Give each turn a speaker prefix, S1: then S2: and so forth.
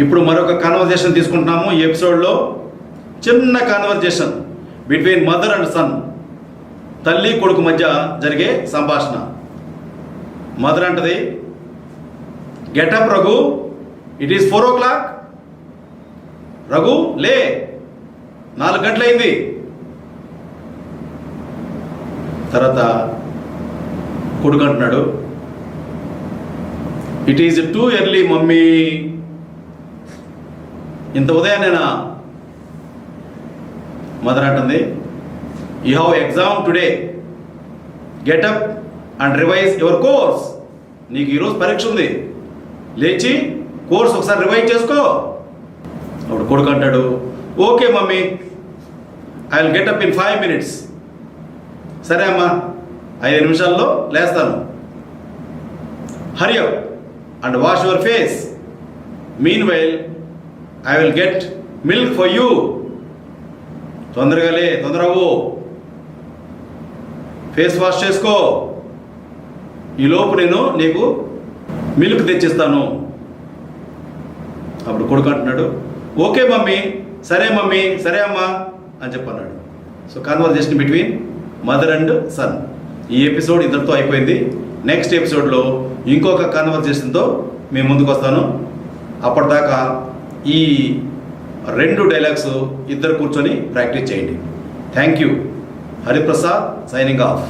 S1: ఇప్పుడు మరొక కాన్వర్జేషన్ తీసుకుంటున్నాము ఈ ఎపిసోడ్లో. చిన్న conversation between mother and sun, తల్లి కొడుకు మధ్య జరిగే సంభాషణ. మదర్ అంటది, getup Raghu, it is 4 o'clock. Raghu లే, 4 గంటలైంది. తర్వాత కొడుకు అంటున్నాడు, it is too early mummy. ఇంత ఉదయాన్నేనా? మదర్ అంటుంది, you have exam today, getup and revise your course. నీకు ఈరోజు పరీక్ష ఉంది, లేచి కోర్స్ ఒకసారి రివైజ్ చేసుకో. అప్పుడు కొడుకు అంటాడు, okay mummy, I will get up in 5 minutes. సరే అమ్మా, 5 నిమిషాల్లో లేస్తాను. Hari up and wash your face. Mean while I will get milk for you. తొందరగా లే, తొందరగా ఫేస్ వాష్ చేసుకో. ఈలోపు నేను నీకు మిల్క్ తెచ్చిస్తాను. అప్పుడు కొడుకు అంటున్నాడు, ఓకే మమ్మీ, సరే మమ్మీ, సరే అమ్మా అని చెప్పన్నాడు. So conversation between mother and son. ఈ ఎపిసోడ్ ఇద్దరితో అయిపోయింది. నెక్స్ట్ ఎపిసోడ్లో ఇంకొక కాన్వర్జేషన్తో మేము ముందుకు వస్తాను. అప్పటిదాకా ఈ 2 డైలాగ్స్ ఇద్దరు కూర్చొని ప్రాక్టీస్ చేయండి. Thank you. Hariprasad signing off.